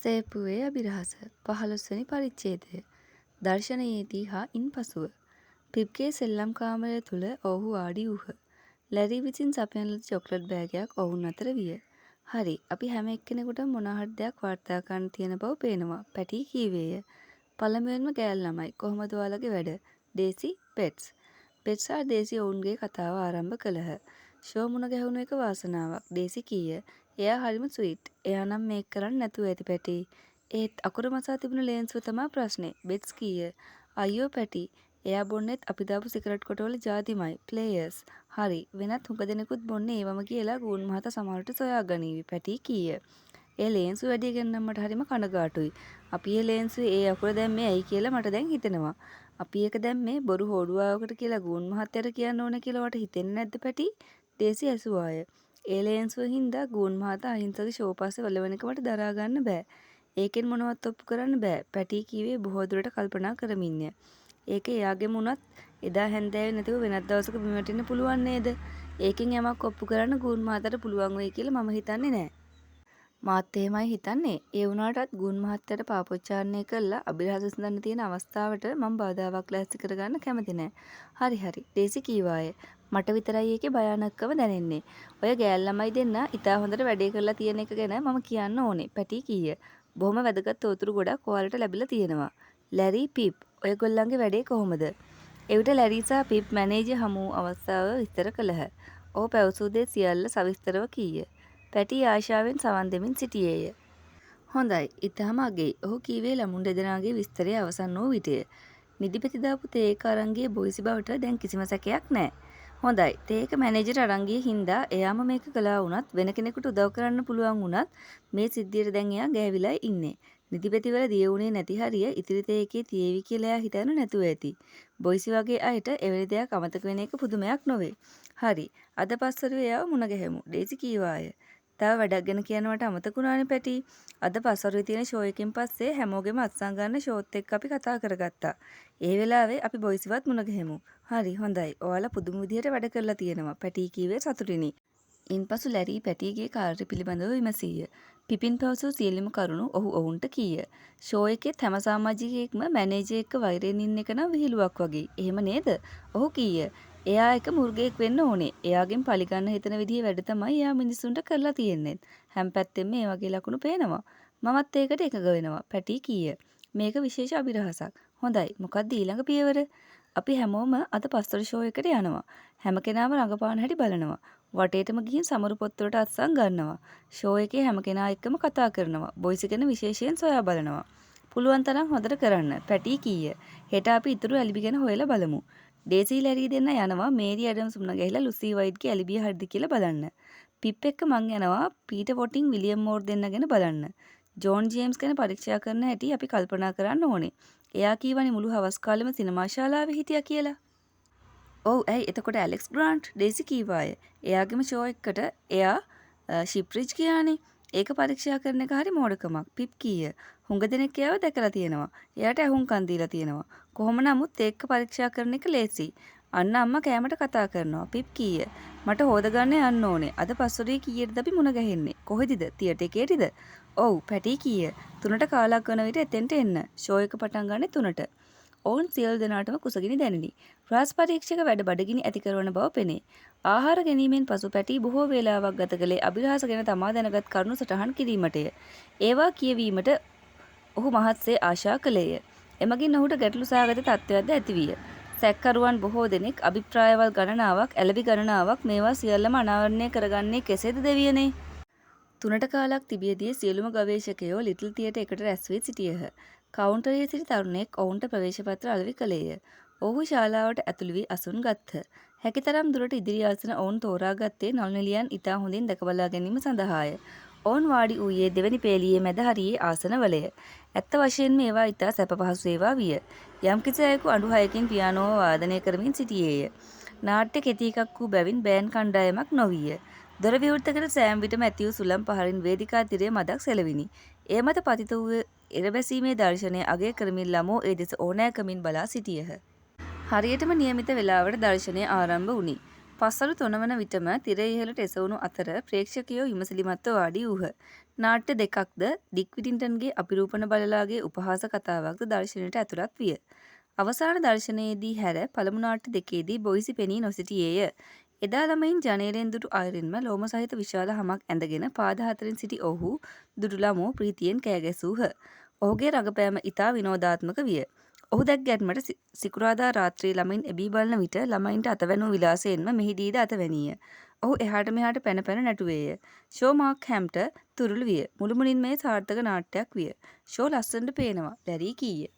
සේපුවේ අභිරහස 15 වෙනි පරිච්ඡේදය දර්ශනයේදී හා ඉන්පසුව පිප්ගේ සෙල්ලම් කාමරය තුළ ඔවුහු වාඩි වූහ. ලැරි විසින් සපයන ලද චොක්ලට් බෑගයක් ඔවුන් අතර විය. "හරි, අපි හැම එක්කෙනෙකුටම මොනවා හරි දෙයක් වාර්තා කරන්න තියෙන බව පේනවා," පැටි කීවේය. "පළමුවෙන්ම ගෑල් ළමයි, කොහොමද ඔයාලගේ වැඩ?" "ඩේසි, පෙට්ස්." පෙට්ස් හා ඩේසි ඔවුන්ගේ කතාව ආරම්භ කළහ. "ෂෝ මුණ ගැහුණු එක වාසනාවක්," ඩේසි කීය. "එයා හරිම ස්වීට්. එයා නම් මේක කරන්න නැතුව ඇති පැටි." "ඒත් අකුර මසා තිබුණු ලේන්සුව තමා ප්‍රශ්නේ," බෙට්ස් කීය. "අයියෝ පැටි, එයා බොන්නෙත් අපි දාපු සිගරට් කොටවල ජාතිමයි. ප්ලේයර්ස්." "හරි, වෙනත් හුඟ දෙනෙකුත් බොන්නේ ඒවම කියලා ගූන් මහතා සමහරවිට සොයා ගනීවි," පැටි කීය. "ඒ ලේන්සුව වැඩි ගැන නම් මට හරිම කනගාටුයි. අපි ඒ ලේන්සුවේ ඒ අකුර දැම්මේ ඇයි කියලා මට දැන් හිතෙනවා." "අපි ඒක දැම්මේ බොරු හෝඩුවාවකට කියලා ගූන් මහත්තයාට කියන්න ඕන කියලා ඔයාට හිතෙන්නේ නැද්ද පැටි?" ඩේසි ඇසුවාය. "ඒ ලේන්සුව හින්දා ගූන් මහතා අහිංසක ෂෝ පස්සේ වලවන එක මට දරා ගන්න බෑ. ඒකෙන් මොනවත් ඔප්පු කරන්න බෑ," පැටි කීවේ බොහෝ දුරට කල්පනා කරමින්ය. "ඒක එයාගෙම වුණත් එදා හැන්දෑවේ නැතිව වෙනත් දවසක බිම වැටෙන්න පුළුවන් නේද? ඒකෙන් යමක් ඔප්පු කරන්න ගූන් මහතාට පුළුවන් වෙයි කියලා මම හිතන්නේ නෑ." "මාත් එහෙමයි හිතන්නේ. ඒ වුණාටත් ගූන් මහත්තයාට පාපොච්චාරණය කරලා අභිරහස විසඳන්න තියෙන අවස්ථාවට මම බාධාවක් ලෑස්ති කරගන්න කැමති නෑ." "හරි හරි," ඩේසි කීවාය. "මට විතරයි ඒකේ භයානකකම දැනෙන්නේ. ඔය ගෑල් ළමයි දෙන්නා ඉතා හොඳට වැඩේ කරලා තියෙන එක ගැන මම කියන්න ඕනේ," පැටි කීය. "බොහොම වැදගත් තොරතුරු ගොඩක් ඔයාලට ලැබිලා තියෙනවා. ලැරි, පිප්, ඔයගොල්ලන්ගේ වැඩේ කොහොමද?" එවිට ලැරි සහ පිප් මැනේජර් හමු වූ අවස්ථාව විස්තර කළහ. ඔහු පැවසූ දේ සියල්ල සවිස්තරව කීය. පැටි ආශාවෙන් සවන් දෙමින් සිටියේය. "හොඳයි, ඉතාම අගෙයි," ඔහු කීවේ ළමුන් දෙදෙනාගේ විස්තරය අවසන් වූ විටය. "නිදිපෙති දාපු තේ එක අරන් ගිය බොයිසි බවට දැන් කිසිම සැකයක් නෑ." "හොඳයි, තේ එක මැනේජර් අරන් ගිය හින්දා එයාම මේක කළා වුණත් වෙන කෙනෙකුට උදව් කරන්න පුළුවන් වුණත් මේ සිද්ධියට දැන් එයා ගෑවිලා ඉන්නේ. නිදිපෙති වල දිය වුණේ නැති හරිය ඉතිරි තේ එකේ තියේවි කියලා එයා හිතන්නේ නැතුව ඇති. බොයිසි වගේ අයට එවැනි දෙයක් අමතක වෙන එක පුදුමයක් නොවේ." "හරි, අද පස්වරුවේ එයාව මුණ ගැහෙමු," ඩේසි කීවාය. "තව වැඩක් ගැන කියන්න මට අමතක වුණානේ පැටි. අද පස්වරුවේ තියෙන ෂෝ එකෙන් පස්සේ හැමෝගෙම අත්සන් ගන්න ෂෝත් එක්ක අපි කතා කරගත්තා. ඒ වෙලාවේ අපි බොයිසිවත් මුණ ගැහෙමු." "හරි, හොඳයි. ඔයාලා පුදුම විදිහට වැඩ කරලා තියෙනවා," පැටි කීවේ සතුටිනි. ඉන්පසු ලැරි පැටිගේ කාර්ය පිළිබඳව විමසීය. පිපින් පැවසූ සියලුම කරුණු ඔහු ඔවුන්ට කීය. "ෂෝ එකෙත් හැම සාමාජිකයෙක්ම මැනේජර් එක්ක වෛරයෙන් ඉන්න එක නම් විහිළුවක් වගේ. එහෙම නේද?" ඔහු කීය. "එයා එක මුර්ගෙක් වෙන්න ඕනේ. එයාගෙන් පලිගන්න හිතන විදිහේ වැඩ තමයි එයා මිනිස්සුන්ට කරලා තියෙන්නෙත්. හැම පැත්තෙම ඒ වගේ ලකුණු පේනවා." "මමත් ඒකට එකඟ වෙනවා," පැටි කීය. "මේක විශේෂ අභිරහසක්. හොඳයි, මොකක්ද ඊළඟ පියවර?" "අපි හැමෝම අද පස්වරු ෂෝ එකට යනවා. හැම කෙනාම රඟපාන හැටි බලනවා. වටේටම ගිහින් සමරු පොත්වලට අත්සන් ගන්නවා. ෂෝ එකේ හැම කෙනා එක්කම කතා කරනවා. බොයිසි ගැන විශේෂයෙන් සොයා බලනවා." "පුළුවන් තරම් හොඳට කරන්න," පැටි කීය. "හෙට අපි ඉතුරු ඇලිබි ගැන හොයලා බලමු." ඩේසි ලැරි දෙන්න යනවා මේරි ඇඩම්ස් මුණ ගැහිලා ලුසි වයිඩ්ගේ ඇලිබිය හරිද කියලා බලන්න. පිප් එක්ක මං යනවා පීටර් වොටින් විලියම් මෝර් දෙන්න ගැන බලන්න. ජෝන් ජේම්ස් ගැන පරීක්ෂා කරන හැටි අපි කල්පනා කරන්න ඕනේ. එයා කීවනේ මුළු හවස් කාලෙම සිනමා ශාලාවේ හිටියා කියලා. "ඔව්, ඇයි එතකොට ඇලෙක්ස් ග්‍රාන්ට්?" ඩේසි කීවාය. "එයාගෙම ෂෝ එකකට එයා ෂිප්රිජ් ගියානේ. ඒක පරීක්ෂා කරන එක හරි මෝඩකමක්," පිප් කීය. "හුඟ දෙනෙක් එයාව දැකලා තියෙනවා. එයාට ඇහුම්කන් දීලා තියෙනවා. කොහොම නමුත් ඒක පරීක්ෂා කරන එක ලේසියි." "අන්න අම්මා කෑමට කතා කරනවා," පිප් කීය. "මට හොදගන්න යන්න ඕනේ. අද පස්වරුවේ කීයටද අපි මුණ ගැහෙන්නේ? කොහෙදද? තියටර් එකේටද?" "ඔව්," පැටි කීය. "3ට කාලක් වන විට එතෙන්ට එන්න. ෂෝ එක පටන් ගන්නේ 3ට." ඔවුන් සියලු දෙනාටම කුසගිනි දැනිනි. රාජ් පරීක්ෂක වැඩ බඩගිනි ඇති කරවන බව පෙනේ. ආහාර ගැනීමෙන් පසු පැටි බොහෝ වේලාවක් ගත කළේ අභිරහස ගැන තමා දැනගත් කරුණු සටහන් කිරීමටය. ඒවා කියවීමට ඔහු මහත්සේ ආශා කළේය. එමගින් ඔහුට ගැටලු සහගත තත්ත්වයක්ද ඇතිවිය. සැකකරුවන් බොහෝ දෙනෙක් අභිප්‍රායවල් ගණනාවක් ඇලවි ගණනාවක් මේවා සියල්ලම අනාවරණය කරගන්නේ කෙසේද දෙවියනේ? 3ට කාලක් තිබියදී සියලුම ගවේෂකයෝ ලිටල් තියටර් එකට රැස් වී සිටියහ. කවුන්ටරයේ සිටි තරුණයෙක් ඔවුන්ට ප්‍රවේශපත්‍ර අලෙවි කළේය. ඔහු ශාලාවට ඇතුළු වී අසුන් ගත්හ. හැකිතරම් දුරට ඉදිරි ආසන ඔවුන් තෝරාගත්තේ නළු නිළියන් ඉතා හොඳින් දැකබලා ගැනීම සඳහාය. ඔවුන් වාඩි වූයේ දෙවැනි පේළියේ මැද හරියේ ආසනවලය. ඇත්ත වශයෙන්ම ඒවා ඉතා සැප පහසු ඒවා විය. යම්කිසි අයෙකු අඬු 6කින් පියානෝව වාදනය කරමින් සිටියේය. නාට්‍ය කෙටි එකක් වූ බැවින් බෑන්ඩ් කණ්ඩායමක් නොවිය. දොර විවෘත කර සෑම විටම ඇති වූ සුළං පහරින් වේදිකා තිරය මදක් සෙලවිණි. ඒ මත පතිත වූ එරබැසීමේ දර්ශනය අගය කරමින් ළමෝ ඒ දෙස ඕනෑකමින් බලා සිටියහ. හරියටම නියමිත වේලාවට දර්ශනය ආරම්භ වුණි. පස්වරු 3 වන විටම තිර ඉහළට එසවුණු අතර ප්‍රේක්ෂකයෝ විමසිලිමත්ව වාඩි වූහ. නාට්‍ය දෙකක්ද ඩික් විටින්ටන්ගේ අපිරූපණ බලලාගේ උපහාස කතාවක්ද දර්ශනයට ඇතුළත් විය. අවසාන දර්ශනයේදී හැර පළමු නාට්‍ය දෙකේදී බොයිසි පෙනී නොසිටියේය. එදා ළමයින් ජනේලෙන් දුටු අයුරින්ම ලෝම සහිත විශාල හමක් ඇඳගෙන පාද හතරින් සිටි ඔහු දුටු ළමෝ ප්‍රීතියෙන් කෑ ගැසූහ. ඔහුගේ රඟපෑම ඉතා විනෝදාත්මක විය. ඔහු දැක් ගැන්මට සිකුරාදා රාත්‍රී ළමයින් එබී බලන විට ළමයින්ට අතවැනූ විලාසයෙන්ම මෙහිදීද අතවැනීය. ඔහු එහාට මෙහාට පැන පැන නැටුවේය. ෂෝ මාක්හැම්ට තුරුළු විය. මුළුමනින් මේ සාර්ථක නාට්‍යයක් විය. ෂෝ ලස්සනට පේනවා ලැරී කීය.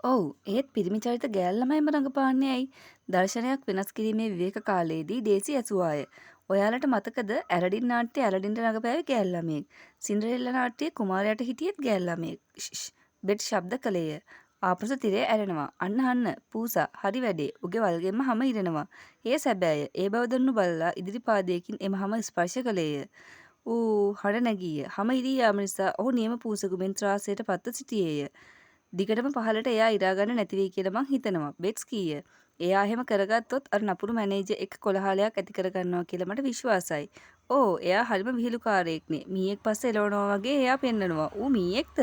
ඔව් ඒත් පිරිමි චරිත ගෑල් ළමයිම රඟපාන්නේ ඇයි? දර්ශනයක් වෙනස් කිරීමේ විවේක කාලයේදී ඩේසි ඇසුවාය. ඔයාලට මතකද ඇලඩින් නාට්‍යයේ ඇලඩින්ට රඟපෑවේ ගෑල් ළමයෙක්. සින්ඩරෙල්ලා නාට්‍යයේ කුමාරයාට හිටියෙත් ගෑල් ළමයෙක්. බෙට් ශබ්ද කළේය. ආපසු තිරේ ඇරෙනවා. අන්න පූසා හරි වැඩේ. උගේ වල්ගෙන්ම හැම ඉරෙනවා. ඒ සැබෑය. ඒ බව දන්නු බලලා ඉදිරි පාදයකින් එම හැම ස්පර්ශ කළේය. හඬ නැගීය. හැම ඉරී යාම නිසා ඔහු නියම පූසකුමෙන් ත්‍රාසයට පත්ව සිටියේය. දිගටම පහලට එයා ඉරා ගන්න නැති වෙයි කියලා මං හිතනවා. බෙට්ස් කීය. එයා එහෙම කරගත්තොත් අර නපුරු මැනේජර් එක්ක කොලහලයක් ඇති කරගන්නවා කියලා මට විශ්වාසයි. එයා හරිම විහිළුකාරයෙක්නේ. මීයෙක් පස්සේ එලවනවා වගේ එයා පෙන්නනවා. ඌ මීයෙක්ද?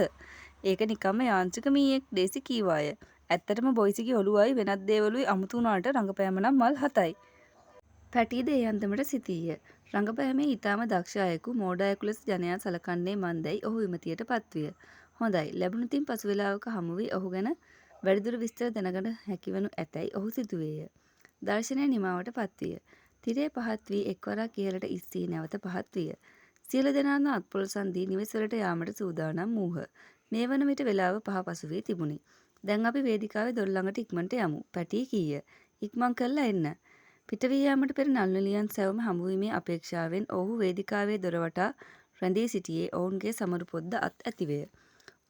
ඒක නිකම්ම යාන්ත්‍රික මීයෙක් ඩේසි කීවාය. ඇත්තටම බොයිසිගේ ඔළුවයි වෙනත් දේවලුයි අමුතු වුණාට රඟපෑම නම් මල් 7යි. පැටීද ඒ අන්දමට සිතීය. රඟපෑමේ ඊටාම දක්ෂ අයෙකු මෝඩ අයෙකු ලෙස ජනයා සලකන්නේ මන්දැයි ඔහු විමතියට පත්විය. හොඳයි ලැබුණු තින් පසු වේලාවක හමු වී ඔහු ගැන වැඩිදුර විස්තර දැනගන්න හැකිවනු ඇතැයි ඔහු සිතුවේය. දර්ශනය නිමාවට පත්විය. තිරේ පහත් වී එක්වරක් ඉහළට ඉස්සී නැවත පහත් විය. සියලු දෙනාම අත්පොලසන් දී නිවෙස්වලට යාමට සූදානම් වූහ. මේ වන විට වෙලාව 5 පසු වී තිබුණි. දැන් අපි වේදිකාවේ දොර ළඟට ඉක්මනට යමු. පැටී කීය. ඉක්මන් කරලා එන්න. පිට වී යාමට පෙර නළුනිලියන් සැවොම හමුවීමේ අපේක්ෂාවෙන් ඔහු වේදිකාවේ දොර වටා රැඳී සිටියේ ඔවුන්ගේ සමරු පොද්ද අත් ඇතිවය.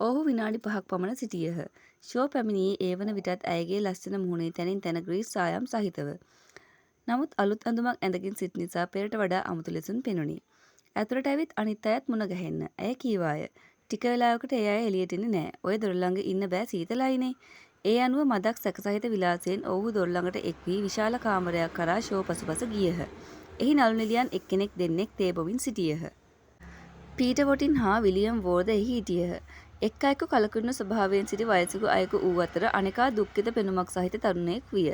ඔහු විනාඩි 5ක් පමණ සිටියහ. ෂෝ පැමිණියේ ඒ වන විටත් ඇයගේ ලස්සන මුහුණේ තැනින් තැන ග්‍රීස් සායම් සහිතව. නමුත් අලුත් ඇඳුමක් ඇඳගෙන සිට නිසා පෙරට වඩා අමුතු ලෙසින් පෙනුනි. ඇතුළට ඇවිත් අනිත් අයත් මුණ ගැහෙන්න. ඇය කීවාය. ටික වෙලාවකට ඒ අය එළියට එන්නේ නැහැ. ඔය දොර ළඟ ඉන්න බෑ සීතලයිනේ. ඒ අනුව මදක් සැකසහිත විලාසයෙන් ඔව්හු දොර ළඟට එක් වී විශාල කාමරයක් කරා ෂෝ පසුපස ගියහ. එහි නළු නිළියන් එක්කෙනෙක් දෙන්නෙක් තේ බොමින් සිටියහ. පීටර් වොටින් හා විලියම් වෝර්ද එහි හිටියහ. එක් අයෙකු කලකිරුණු ස්වභාවයෙන් සිටි වයසක අයෙකු වූ අතර අනෙකා දුක්ඛිත පෙනුමක් සහිත තරුණයෙක් විය.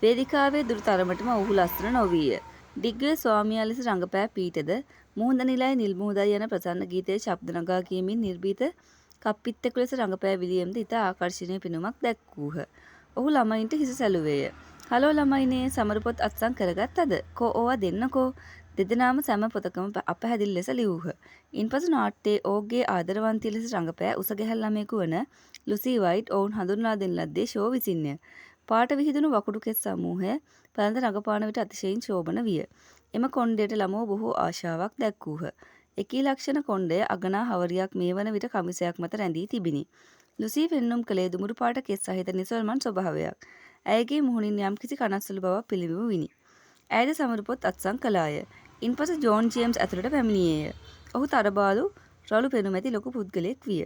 වේදිකාවේ දුරු තරමටම ඔහු ලස්සන නොවිය. ඩිග්ගේ ස්වාමියා ලෙස රඟපෑ පීටර්ද මුහුද නිලයි නිල් මුහුදයි යන ප්‍රසන්න ගීතයේ ශබ්ද නගා කියමින් නිර්භීත කප්පිත්තෙකු ලෙස රඟපෑ විලියම්ද ඉතා ආකර්ශනීය පෙනුමක් දැක්වූහ. ඔහු ළමයින්ට හිස සැලුවේය. හලෝ ළමයිනේ සමරු පොත් අත්සන් කරගත්තද? කෝ ඕවා දෙන්නකෝ. දෙදෙනාම සෑම පොතකම අපහැදිලි ලෙස ලියූහ. ඉන්පසු නාට්‍යයේ ඔහුගේ ආදරවන්තිය ලෙස රඟපෑ උසගැහැල් ළමයෙකු වන ලුසි වයිට් ඔවුන් හඳුන්වා දෙන ලද්දේ ෂෝ විසින්ය. පාට විහිදුණු වකුඩු කෙස් සමූහය පළඳ රඟපාන විට අතිශයින් ශෝභන විය. එම කොණ්ඩයට ළමෝ බොහෝ ආශාවක් දැක්වූහ. එකී ලක්ෂණ කොණ්ඩය අගනා හවරියක් මේ වන විට කමිසයක් මත රැඳී තිබිණි. ලුසි පෙන්නුම් කළේ දුමුරු පාට කෙස් සහිත නිසල්මන් ස්වභාවයක්. ඇයගේ මුහුණින් යම්කිසි කනස්සලු බවක් පිළිබිඹු විනි. ඇයද සමරු පොත් අත්සන් කළාය. ඉන්පසු ජෝන් ජේම්ස් ඇතුළට පැමිණියේය. ඔහු තරබාලු රළු පෙනුමැති ලොකු පුද්ගලයෙක් විය.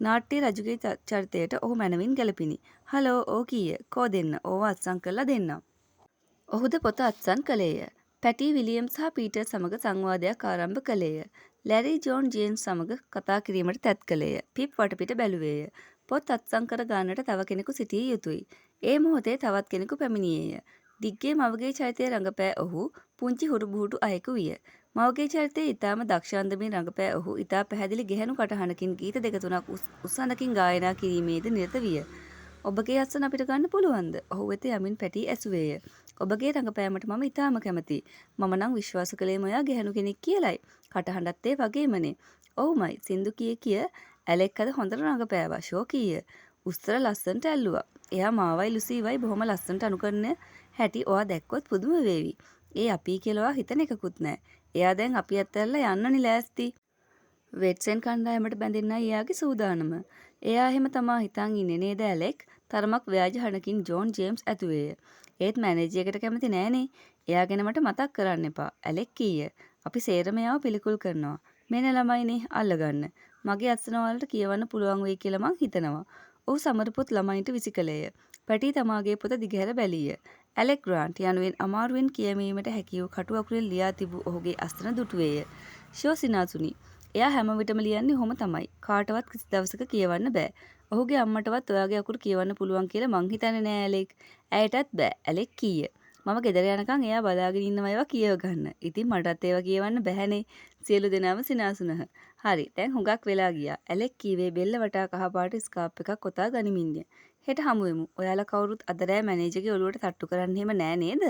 නාට්‍යයේ රජුගේ චරිතයට ඔහු මැනවින් ගැලපිනි. හලෝ ඕ කීය. කෝ දෙන්න. ඕවා අත්සන් කරලා දෙන්නම්. ඔහුද පොත අත්සන් කළේය. පැටි විලියම් සහ පීටර් සමග සංවාදයක් ආරම්භ කළේය. ලැරි ජෝන් ජේම්ස් සමග කතා කිරීමට තැත් කළේය. පිප් වටපිට බැලුවේය. පොත් අත්සන් කර ගන්නට තව කෙනෙකු සිටිය යුතුයි. ඒ මොහොතේ තවත් කෙනෙකු පැමිණියේය. ඩිග්ගේ මවගේ චරිතය රඟපෑ ඔහු පුංචි හුරු බුහුටු අයෙකු විය. මවගේ චරිතයේ ඉතාම දක්ෂ අන්දමින් රඟපෑ ඔහු ඉතා පැහැදිලි ගැහැණු කටහඬකින් ගීත දෙක තුනක් උස්සනකින් ගායනා කිරීමේද නිරත විය. ඔබගේ අත්සන් අපිට ගන්න පුළුවන්ද? ඔහු වෙත යමින් පැටි ඇසුවේය. ඔබගේ රඟපෑමට මම ඉතාම කැමතියි. මම නම් විශ්වාස කළේම ඔයා ගැහැණු කෙනෙක් කියලයි. කටහඬත් ඒ වගේමනේ. ඔව්මයි සින්දු කිය ඇලෙක් අද හොඳට රඟපෑවා. ෂෝ කීය. උස්තර ලස්සනට ඇල්ලුවා. එයා මාවයි ලුසීවයි බොහොම ලස්සනට අනුකරන හැටි ඔයා දැක්කොත් පුදුම වේවි. ඒ අපි කියලා හිතන එකකුත් නෑ. එයා දැන් අපි අතැල්ලා යන්නනි ලෑස්ති. වෙට්සෙන් කණ්ඩායමට බැඳෙන්නයි එයාගේ සූදානම. එයා එහෙම තමා හිතන් ඉන්නේ නේද ඇලෙක්? තරමක් ව්‍යාජ හඬකින් ජෝන් ජේම්ස් ඇතුවේය. ඒත් මැනේජර් එකට කැමති නෑනේ. එයා ගැන මට මතක් කරන්න එපා. ඇලෙක් කීය. අපි සේරම එයාව පිළිකුල් කරනවා. මෙන්න ළමයිනේ අල්ලගන්න. මගේ අත්සන වලට කියවන්න පුළුවන් වෙයි කියලා මං හිතනවා. ඔහු සමරු පොත් ළමයින්ට විසිකලේය. පැටි තමාගේ පොත දිගහැර බැලීය. ඇලෙක් ග්‍රාන්ට් යනුවෙන් අමාරුවෙන් කියමීමට හැකි වූ කටු අකුරින් ලියා තිබූ ඔහුගේ අස්තන දුටුවේය. ෂෝ සිනාසුනි. එයා හැම විටම ලියන්නේ ඔහොම තමයි. කාටවත් කිසි දවසක කියවන්න බෑ. ඔහුගේ අම්මටවත් ඔයාගේ අකුරු කියවන්න පුළුවන් කියලා මං හිතන්නේ නෑ ඇලෙක්. ඇයටත් බෑ. ඇලෙක් කීය. මම ගෙදර යනකම් එයා බලාගෙන ඉන්නවා ඒවා කියව ගන්න. ඉතින් මටත් ඒවා කියවන්න බැහැනේ. සියලු දෙනාම සිනාසුනහ. හරි. දැන් හුඟක් වෙලා ගියා. ඇලෙක් කීවේ බෙල්ල වටා කහපාට ස්කාර්ෆ් එකක් ඔතා ගනිමින්ය. හෙට හමුවෙමු. ඔයාලා කවුරුත් අද රෑ මැනේජර්ගේ ඔලුවට තට්ටු කරන්න එහෙම නෑ නේද?